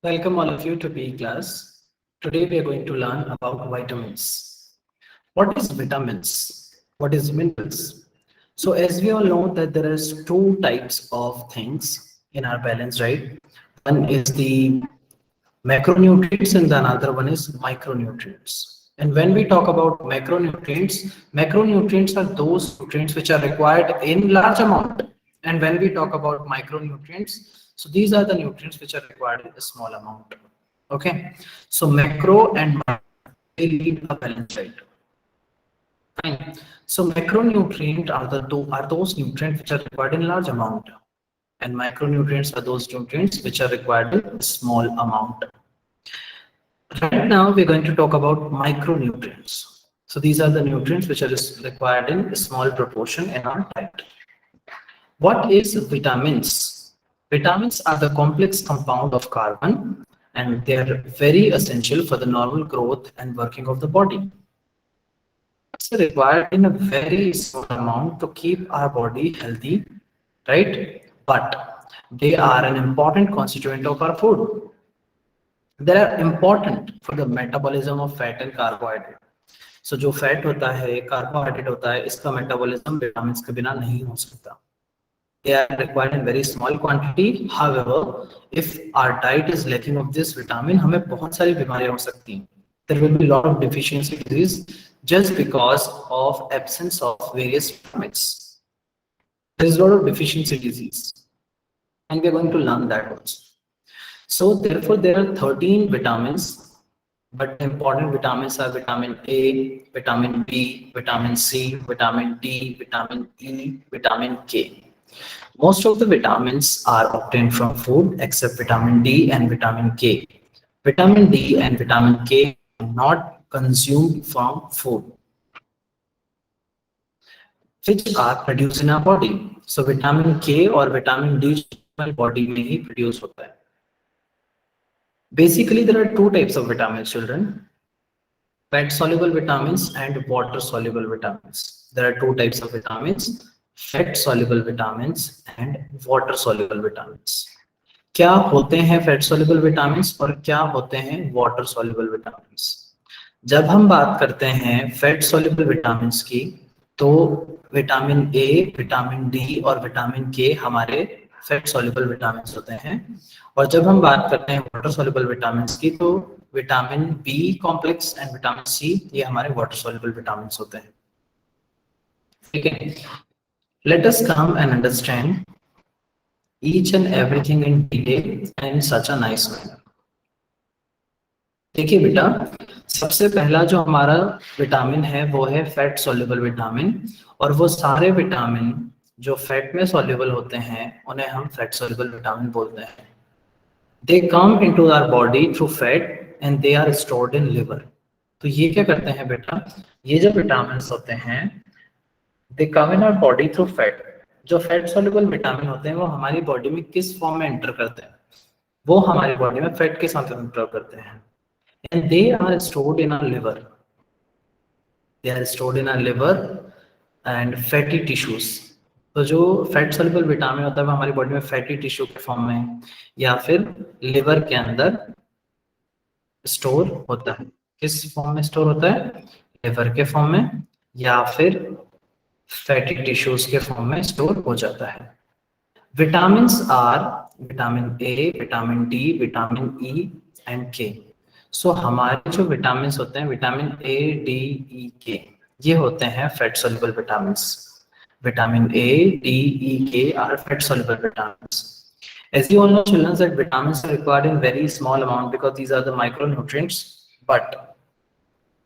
Welcome all of you to PE class. Today we are going to learn about vitamins. What is vitamins? What is minerals? So as we all know that there is two types of things in our balance, right? One is the macronutrients and the another one is micronutrients. And when we talk about macronutrients are those nutrients which are required in large amount. And when we talk about micronutrients, so these are the nutrients which are required in a small amount. Okay, so macro and micro, they lead a balanced diet. Fine. So macronutrient are those nutrients which are required in large amount, and micronutrients are those nutrients which are required in a small amount. Right now, we're going to talk about micronutrients. So these are the nutrients which are required in a small proportion in our diet. What is vitamins? Vitamins are the complex compound of carbon and they are very essential for the normal growth and working of the body. It's required in a very small amount to keep our body healthy, right? But they are an important constituent of our food. They are important for the metabolism of fat and carbohydrate. So जो fat होता है carbohydrate होता है इसका metabolism vitamin के बिना नहीं हो सकता. They are required in very small quantity. However, if our diet is lacking of this vitamin, हमें बहुत सारी बीमारियां हो सकती हैं. There will be a lot of deficiency disease just because of absence of various vitamins. There is a lot of deficiency disease, and we are going to learn that also. So therefore, there are 13 vitamins, but the important vitamins are vitamin A, vitamin B, vitamin C, vitamin D, vitamin E, vitamin K. Most of the vitamins are obtained from food except vitamin D and vitamin K. Vitamin D and vitamin K are not consumed from food, which are produced in our body. So vitamin K or vitamin D हमारी body में ही produce होता है. Basically, there are two types of vitamins, children. Fat soluble vitamins and water soluble vitamins. There are two types of vitamins, fat soluble vitamins and water soluble vitamins. क्या होते हैं fat soluble vitamins और क्या होते हैं water soluble vitamins? जब हम बात करते हैं fat soluble vitamins की, तो विटामिन ए, विटामिन डी और विटामिन के हमारे फैट सॉल्युबल विटामिन्स होते हैं. और जब हम बात करते हैं वाटर सॉल्युबल विटामिन्स की, तो vitamin B complex and vitamin C ये हमारे वाटर सॉल्युबल विटामिन्स होते हैं. ठीक है, let us come and understand each and everything in detail and in such a nice manner. देखिए बेटा, सबसे पहला जो हमारा विटामिन है वो है फैट सॉल्युबल विटामिन, और वो सारे विटामिन जो फैट में सॉल्युबल होते हैं उन्हें हम फैट सॉल्युबल विटामिन बोलते हैं. They come into our body through fat and they are stored in liver. तो ये क्या करते हैं बेटा, ये जो विटामिन होते हैं they come in our body through fat. जो फैट सॉल्युबल विटामिन होते हैं वो हमारी बॉडी में किस फॉर्म में एंटर करते हैं, वो हमारी बॉडी में फैट के साथ एंटर करते हैं. And they are stored in our liver. They are stored in our liver and fatty tissues. तो जो फैट सॉल्युबल विटामिन होता है वो हमारी बॉडी में फैटी टिश्यू के फॉर्म में या फिर लिवर के अंदर स्टोर होता है. किस फॉर्म में स्टोर होता है, लिवर के फॉर्म में या फिर फैटी टिश्यूज के फॉर्म में स्टोर हो जाता है. Vitamins are vitamin A, vitamin D, vitamin E and K. So हमारे जो विटामिन होते हैं विटामिन ए, डी, ई, के, ये होते हैं fat soluble vitamins. Vitamin A, D, E, K are fat soluble vitamins. As you all know, children, that vitamins are required in very small amount because these are the micronutrients, but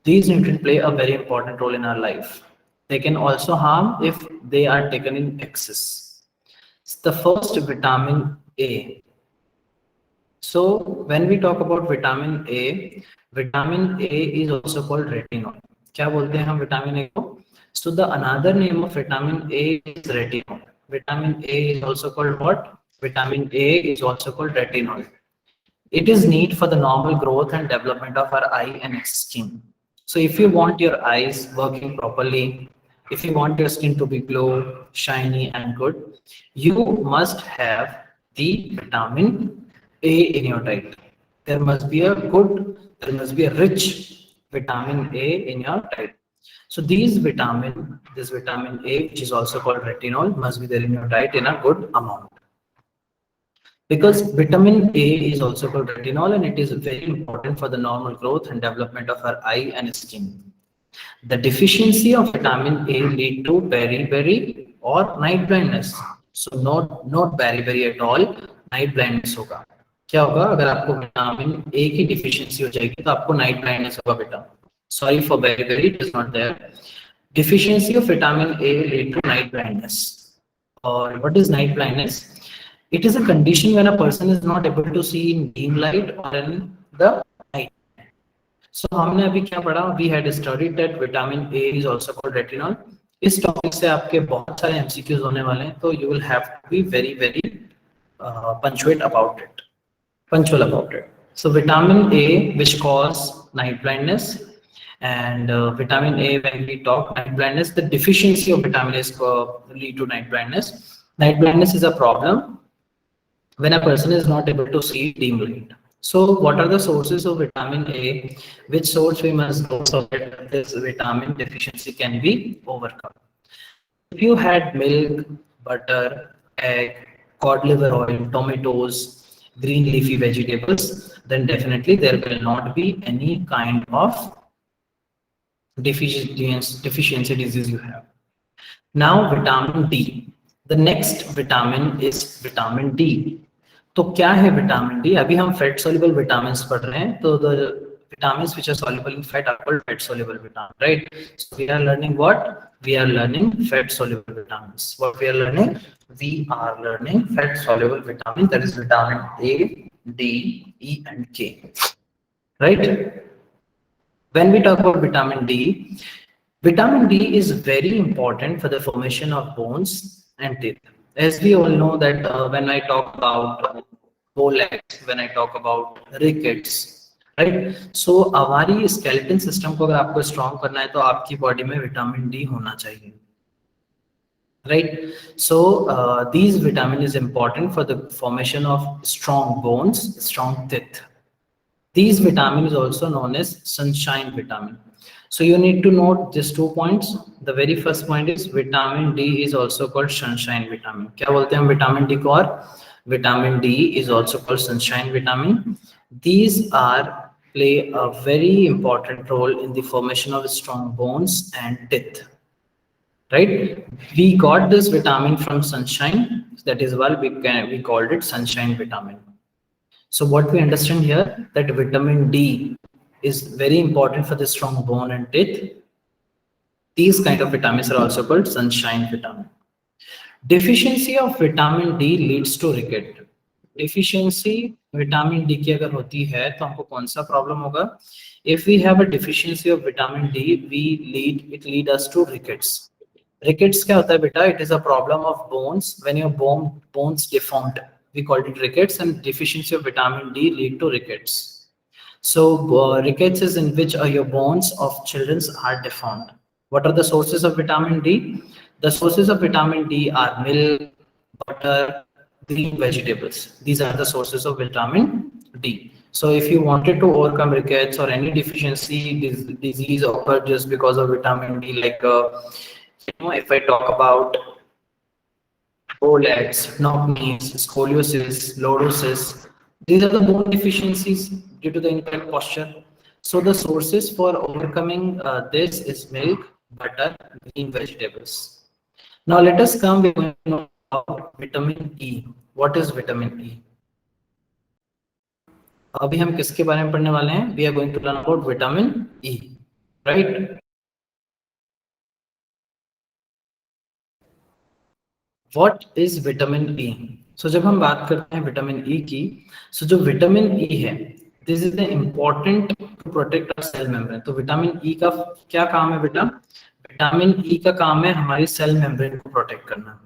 these nutrients play a very important role in our life. They can also harm if they are taken in excess. The first, vitamin A. So when we talk about vitamin A is also called retinol. क्या बोलते हैं हम vitamin A को? So the another name of vitamin A is retinol. Vitamin A is also called what? Vitamin A is also called retinol. It is need for the normal growth and development of our eye and skin. So if you want your eyes working properly, if you want your skin to be glow, shiny and good, you must have the vitamin A in your diet. there must be a rich vitamin A in your diet. So this vitamin A, which is also called retinol, must be there in your diet in a good amount. Because vitamin A is also called retinol, and it is very important for the normal growth and development of our eye and skin. The deficiency of vitamin A lead to beriberi or night blindness. So not beriberi at all, night blindness होगा. क्या होगा अगर आपको vitamin A की deficiency हो जाएगी तो आपको नाइट ब्लाइंडनेस होगा बेटा. Sorry for beriberi, it is not there. Deficiency of vitamin A lead to night blindness. Or what is night blindness? It is a condition when a person is not able to see in dim light or in the night. So हमने अभी क्या पढ़ा? We had studied that vitamin A is also called retinol. इस topic से आपके बहुत सारे MCQs होने वाले हैं, तो you will have to be very punctual about it. So vitamin A, which cause night blindness, and vitamin A, when we talk night blindness, the deficiency of vitamin A lead to night blindness. Night blindness is a problem when a person is not able to see dim light. So what are the sources of vitamin A? Which source we must go so that this vitamin deficiency can be overcome? If you had milk, butter, egg, cod liver oil, tomatoes, green leafy vegetables, then definitely there will not be any kind of deficiency disease you have. Now vitamin D. The next vitamin is vitamin D. तो क्या है vitamin D? अभी हम fat soluble vitamins पढ़ रहे हैं, तो the vitamins which are soluble in fat are called fat soluble vitamin, right? So we are learning what? We are learning fat soluble vitamins. What we are learning? We are learning fat soluble vitamin, that is vitamin A, D, E and K, right? When we talk about vitamin D is very important for the formation of bones and teeth. As we all know that when I talk about bolex, when I talk about rickets, right? So हमारी skeleton system को अगर आपको strong करना है तो आपकी body में vitamin D होना चाहिए, right? So these vitamin is important for the formation of strong bones, strong teeth. These vitamin is also known as sunshine vitamin. So you need to note these 2 points. The very first point is vitamin D is also called sunshine vitamin. क्या बोलते हैं vitamin D को? और vitamin D is also called sunshine vitamin. These play a very important role in the formation of strong bones and teeth. Right? We got this vitamin from sunshine. That is why we called it sunshine vitamin. So what we understand here, that vitamin D is very important for the strong bone and teeth. These kind of vitamins are also called sunshine vitamin. Deficiency of vitamin D leads to ricket. Deficiency vitamin D की अगर होती है तो हमको कौन सा problem होगा? If we have a deficiency of vitamin D, it lead us to rickets. Rickets क्या होता है बेटा? It is a problem of bones. When your bones deformed, we called it rickets, and deficiency of vitamin D lead to rickets. So rickets is in which your bones of children are deformed. What are the sources of vitamin D? The sources of vitamin D are milk, butter, green vegetables. These are the sources of vitamin D. So if you wanted to overcome rickets or any deficiency disease occurred just because of vitamin D, like if I talk about bolex, knock-knees, scoliosis, lordosis, these are the bone deficiencies due to the incorrect posture. So the sources for overcoming this is milk, butter, green vegetables. Now let us come with vitamin E. What is vitamin E? अभी हम किसके बारे में पढ़ने वाले हैं? We are going to learn about vitamin E, right? What is vitamin E? So जब हम बात करते हैं विटामिन E की, so जो विटामिन E है, this is the important to protect our cell membrane. तो विटामिन E का क्या काम है बेटा? विटामिन E का काम है हमारी सेल मेम्ब्रेन को प्रोटेक्ट करना.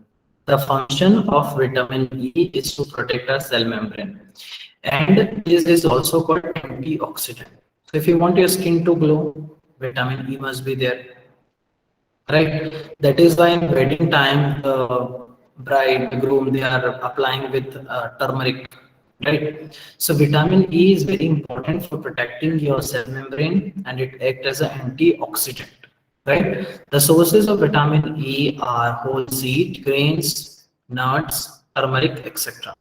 The function of vitamin E is to protect our cell membrane, and this is also called antioxidant. So if you want your skin to glow, vitamin E must be there, right? That is why in wedding time, bride, groom, they are applying with turmeric right? So vitamin E is very important for protecting your cell membrane and it acts as an antioxidant, right? The sources of vitamin E are whole seed, grains, nuts, turmeric, etc.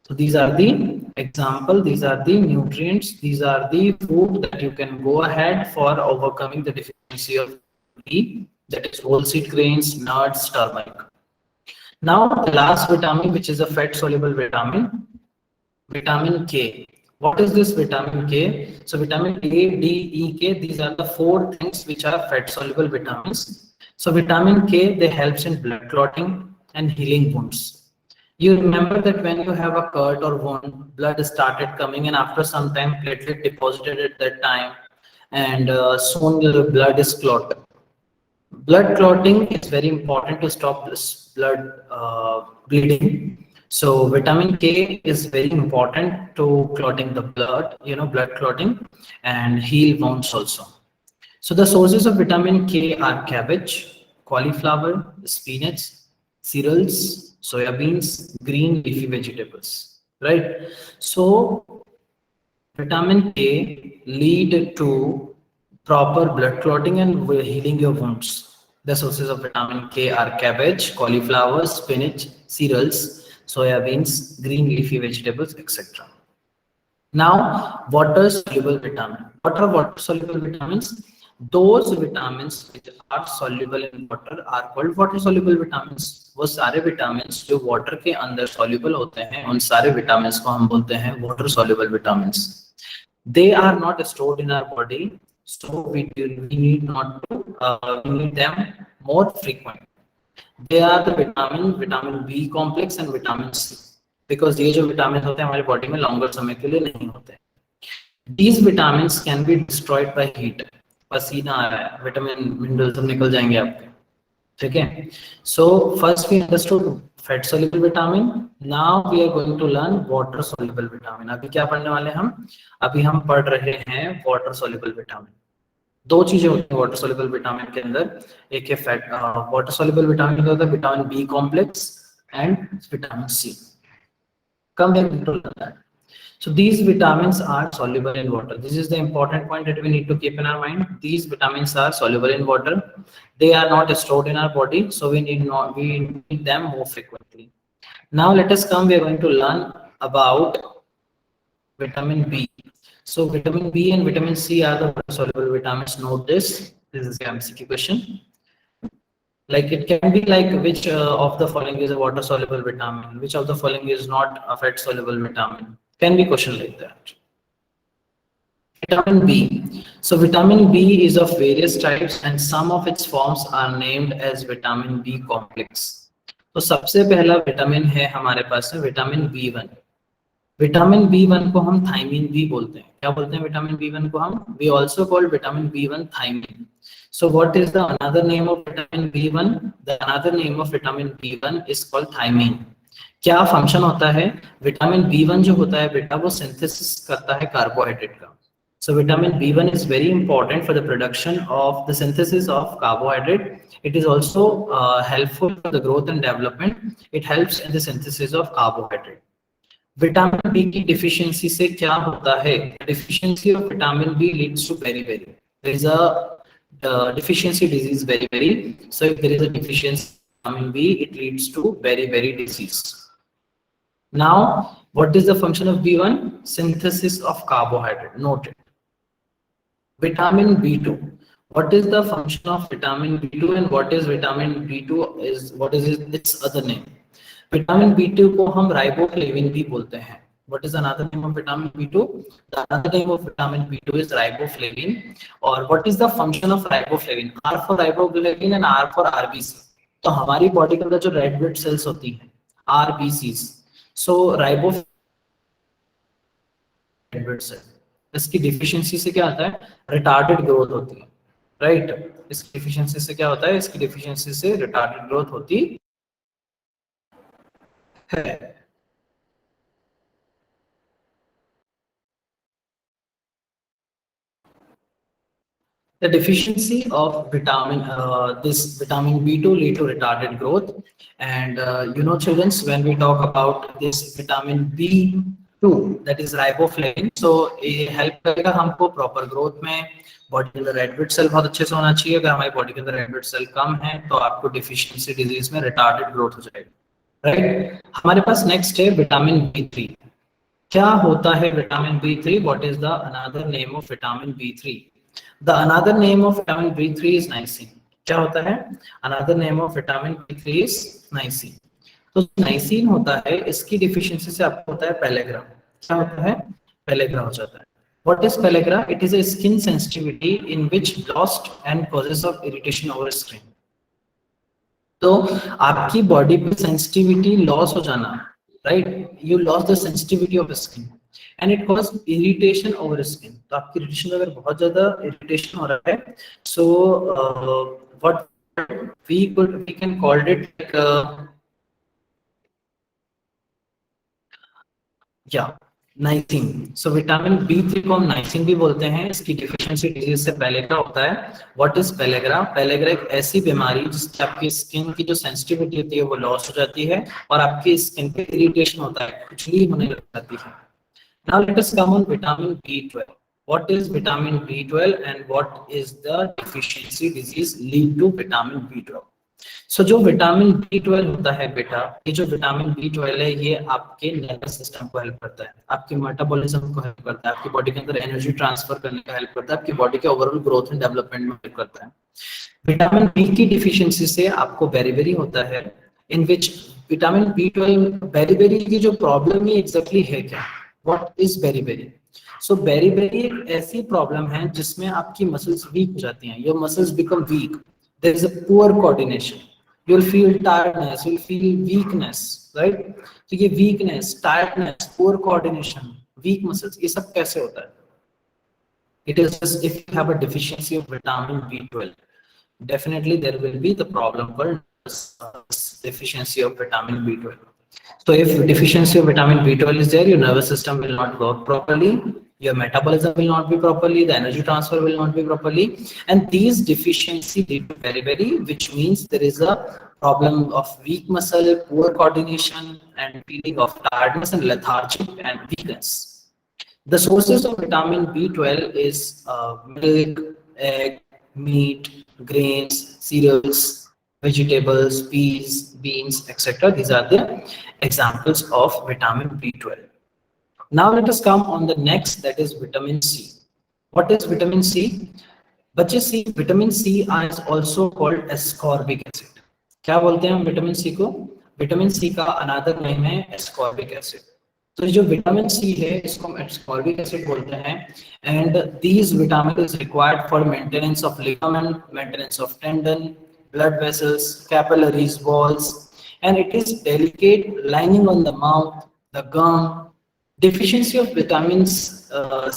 So these are the example, these are the nutrients, these are the food that you can go ahead for overcoming the deficiency of E, that is whole seed grains, nuts, turmeric. Now the last vitamin, which is a fat soluble vitamin, vitamin K. What is this vitamin K? So vitamin A, D, E, K, these are the four things which are fat soluble vitamins. So vitamin K, they helps in blood clotting and healing wounds. You remember that when you have a cut or wound, blood started coming and after some time platelet deposited at that time and soon the blood is clotted. Blood clotting is very important to stop this blood bleeding. So vitamin K is very important to clotting the blood, blood clotting and heal wounds also. So the sources of vitamin K are cabbage, cauliflower, spinach, cereals, soya beans, green leafy vegetables, right? So vitamin K lead to proper blood clotting and healing your wounds. The sources of vitamin K are cabbage, cauliflower, spinach, cereals, soya beans, green leafy vegetables, etc. Now, water soluble vitamin. What are water soluble vitamins? Those vitamins which are soluble in water are called water soluble vitamins. वो सारे vitamins जो water के अंदर soluble होते हैं उन सारे vitamins को हम बोलते हैं water soluble vitamins. They are not stored in our body, so we need not to we need them more frequent. They are the vitamin B complex and vitamin C. Because ये जो vitamins होते हैं हमारी body में longer समय के लिए नहीं होते. These vitamins can be destroyed by heat. पसीना आ रहा है, vitamin minerals सब निकल जाएंगे आपके. ठीक है? So first we understood fat soluble vitamin. Now we are going to learn water soluble vitamin. अभी क्या पढ़ने वाले हम? अभी हम पढ़ रहे हैं water soluble vitamin. दो चीजें होती हैं वाटर सोल्यूबल विटामिन के अंदर. एक है फैट वाटर सोल्यूबल विटामिन का होता है vitamin B complex and vitamin C. Come back to that. So these vitamins are soluble in water. This is the important point that we need to keep in our mind. These vitamins are soluble in water. They are not stored in our body, so we need them more frequently. Now let us come. We are going to learn about vitamin B. So vitamin B and vitamin C are the soluble vitamins. Note this. This is the MCQ question. Like it can be like which of the following is a water soluble vitamin, which of the following is not a fat soluble vitamin. Can be question like that. Vitamin B. So vitamin B is of various types and some of its forms are named as vitamin B complex. तो सबसे पहला vitamin है हमारे पास है vitamin B1. Vitamin B1 को हम thiamine भी बोलते हैं. क्या बोलते हैं विटामिन B1 को हम? We also call vitamin B1 thiamine. So what is the another name of vitamin B1? The another name of vitamin B1 is called thiamine. क्या फंक्शन होता है? विटामिन B1 जो होता है बेटा वो सिंथेसिस करता है कार्बोहाइड्रेट का. So vitamin B1 is very important for the production of the synthesis of carbohydrate. It is also helpful for the growth and development. It helps in the synthesis of carbohydrate. Vitamin B की deficiency से क्या होता है? Deficiency of vitamin B leads to beri. There is a deficiency disease very. So if there is a deficiency of vitamin B, it leads to very disease. Now, what is the function of B1? Synthesis of carbohydrate. Noted. Vitamin B2. What is the function of vitamin B2 and what is vitamin B2 is what is its other name? Vitamin B2 को हम riboflavin भी बोलते हैं. What is another name of vitamin B2? The another name of vitamin B2 is riboflavin. Or what is the function of riboflavin? R for riboflavin and R for RBC. तो हमारी body के अंदर जो red blood cells होती हैं RBCs. So riboflavin red blood cell. इसकी deficiency से क्या होता है? रिटार्डेड ग्रोथ होती है. राइट? इसकी डिफिशियंसी से क्या होता है? इसकी डिफिशियंसी से रिटार्डेड ग्रोथ होती है. The deficiency of vitamin, this vitamin B2 lead to retarded growth. And children, when we talk about this vitamin B, 2 that is riboflavin. So ये हेल्प करेगा हमको प्रॉपर ग्रोथ में। बॉडी के अंदर red blood cell बहुत अच्छे से होना चाहिए। अगर हमारी बॉडी के अंदर रेड ब्लड सेल कम है तो आपको डिफिशियंसी डिजीज में रिटार्डेड ग्रोथ हो जाएगी, राइट। हमारे पास नेक्स्ट है विटामिन B3। क्या होता है vitamin B3? What is the another name of vitamin B3? The another name of vitamin B3 is niacin. क्या होता है? Another name of vitamin B3 is niacin. तो नाइसिन होता है, इसकी डिफिशियंसी से आपको होता है पेलेग्रा। क्या होता है? पेलेग्रा हो जाता है। What is pellagra? It is a skin sensitivity in which lost and causes of irritation over skin. तो आपकी बॉडी पे सेंसिटिविटी लॉस हो जाना, right, you loss the sensitivity of skin and it cause irritation over skin. तो आपकी irritation अगर बहुत ज्यादा इरिटेशन हो रहा है, so what we can called it या नाइसिन। सो विटामिन B3 को हम नाइसिन भी बोलते हैं। इसकी डिफिशियंसी डिजीज से पेलेग्रा होता है। What is pellagra? पेलेग्रा एक ऐसी बीमारी जिससे आपकी स्किन की जो सेंसिटिविटी होती है वो लॉस हो जाती है और आपकी स्किन पे इरिटेशन होता है, खुजली होने लग जाती है। Now let us come on vitamin B12। What is vitamin B12 and what is the deficiency disease lead to vitamin B12? So जो विटामिन B12 होता है बेटा, ये जो विटामिन B12 है ये आपके नर्वस सिस्टम को हेल्प करता है, आपके मेटाबॉलिज्म को हेल्प करता है, आपकी बॉडी के अंदर एनर्जी ट्रांसफर करने का हेल्प करता है, आपकी बॉडी के ओवरऑल ग्रोथ एंड डेवलपमेंट में हेल्प करता है। विटामिन बी की डिफिशियंसी से आपको बेरीबेरी होता है, इन विच विटामिन B12 बेरीबेरी की जो प्रॉब्लम है एग्जैक्टली है क्या? What is beriberi? So beriberi एक ऐसी प्रॉब्लम है जिसमें आपकी मसल्स वीक हो जाती हैं, your muscles become weak, there is a poor coordination, you'll feel tiredness, you'll feel weakness, right? तो ये weakness, tiredness, poor coordination, weak muscles, ये सब कैसे होता है? It is just if you have a deficiency of vitamin B12, definitely there will be the problem called deficiency of vitamin B12. So if deficiency of vitamin B12 is there, your nervous system will not work properly, your metabolism will not be properly, the energy transfer will not be properly, and these deficiency lead to beriberi, which means there is a problem of weak muscle, poor coordination, and feeling of tiredness and lethargic and weakness. The sources of vitamin B12 is milk, egg, meat, grains, cereals, vegetables, peas, beans, etc. These are the examples of vitamin B12. Now let us come on the next, that is vitamin C. What is vitamin C? बच्चे C, vitamin C is also called ascorbic acid. क्या बोलते हैं हम vitamin C को? Vitamin C का another name है ascorbic acid. तो जो विटामिन सी है इसको हम ascorbic acid बोलते हैं, and these vitamin is required for maintenance of ligament, maintenance of tendon, blood vessels, capillaries, walls, and it is delicate lining on the mouth, the gum. Deficiency of vitamins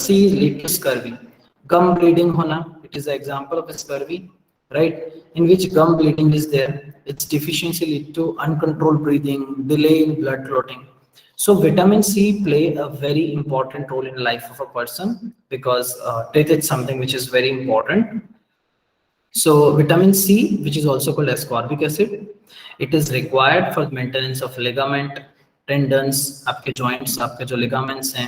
C lead to scurvy, gum bleeding hona, it is an example of scurvy, right, in which gum bleeding is there. Its deficiency lead to uncontrolled breathing, delay in blood clotting. So vitamin C play a very important role in life of a person because it is something which is very important. So vitamin C, which is also called ascorbic acid, it is required for maintenance of ligament, tendons, आपके joints, आपके जो ligaments हैं,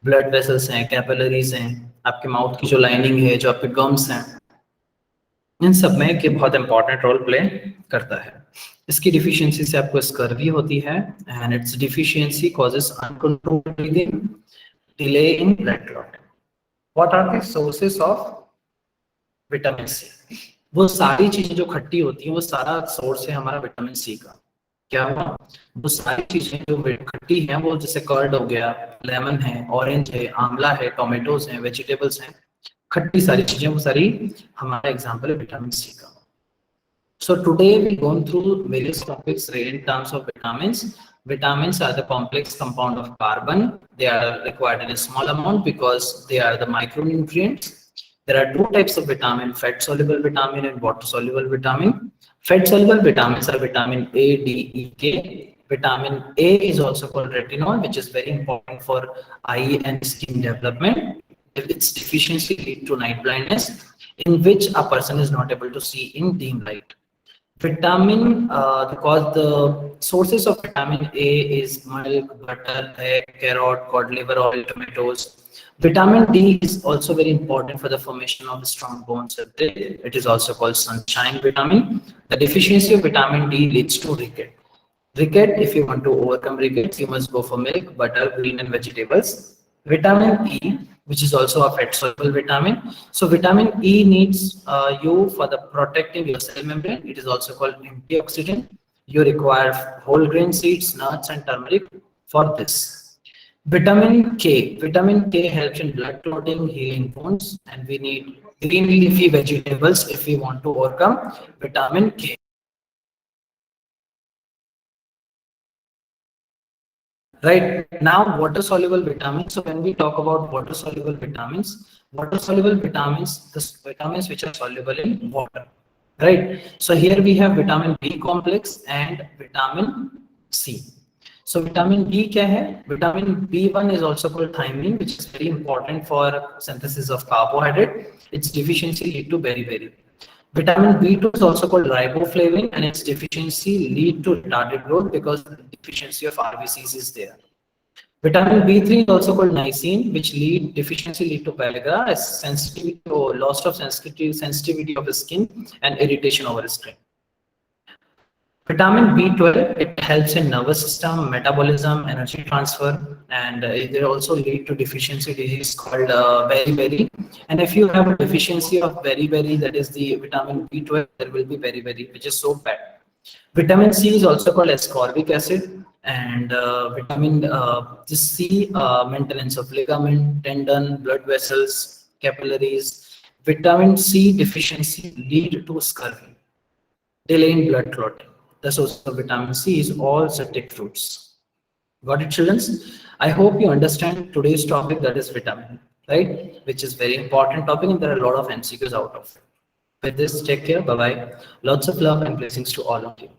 blood vessels हैं, capillaries हैं, आपके mouth की जो lining है, जो आपके गम्स हैं, इन सब में ये बहुत इंपॉर्टेंट रोल प्ले करता है। इसकी डिफिशियंसी से आपको स्कर्वी होती है and its deficiency causes uncontrolled breathing, delay in blood clotting. What are the sources of vitamin C? वो सारी चीजें जो खट्टी होती हैं वो सारा सोर्स है हमारा विटामिन सी का। क्या हुआ? वो सारी चीजें जो खट्टी हैं, वो जैसे कर्ड हो गया, लेमन है, ऑरेंज है, आंवला है, टोमेटोज हैं, वेजिटेबल्स हैं, खट्टी सारी चीजें, वो सारी हमारा एग्जांपल है विटामिन सी का। So today we gone through various topics in terms of vitamins. Vitamins are the complex compound of carbon. They are required in a small amount because they are the micronutrients. There are two types of vitamin: fat soluble vitamin and water soluble vitamin. Fat soluble vitamins are vitamin A, D, E, K. Vitamin A is also called retinol, which is very important for eye and skin development. Its deficiency lead to night blindness, in which a person is not able to see in dim light. Vitamin, because the sources of vitamin A is milk, butter, egg, carrot, cod liver oil, tomatoes. Vitamin D is also very important for the formation of strong bones. It is also called sunshine vitamin. The deficiency of vitamin D leads to ricket. Ricket, if you want to overcome rickets, you must go for milk, butter, green and vegetables. Vitamin E, which is also a fat soluble vitamin. So vitamin E needs you for the protecting your cell membrane. It is also called antioxidant. You require whole grain seeds, nuts and turmeric for this. Vitamin K helps in blood clotting, healing wounds, and we need green leafy vegetables if we want to overcome vitamin K. Right now, water soluble vitamins. So when we talk about water soluble vitamins, the vitamins which are soluble in water, right? So here we have vitamin B complex and vitamin C. So vitamin B kya hai? Vitamin B1 is also called thiamine, which is very important for synthesis of carbohydrate. Its deficiency lead to beriberi. Vitamin B2 is also called riboflavin, and its deficiency lead to retarded growth because the deficiency of RBCs is there. Vitamin B3 is also called niacin, which deficiency lead to pellagra, as sensitivity or loss of sensitivity of the skin and irritation over the skin. Vitamin B12, it helps in nervous system, metabolism, energy transfer, and it also lead to deficiency disease called beriberi. And if you have a deficiency of beriberi, that is the vitamin B12, there will be beriberi, which is so bad. Vitamin C is also called ascorbic acid, and vitamin C, maintenance of ligament, tendon, blood vessels, capillaries. Vitamin C deficiency lead to scurvy, delay in blood clotting. The source of vitamin C is all citric fruits. Got it, children? I hope you understand today's topic, that is vitamin, right? Which is very important topic, and there are a lot of MCQs out of it. With this, take care. Bye bye. Lots of love and blessings to all of you.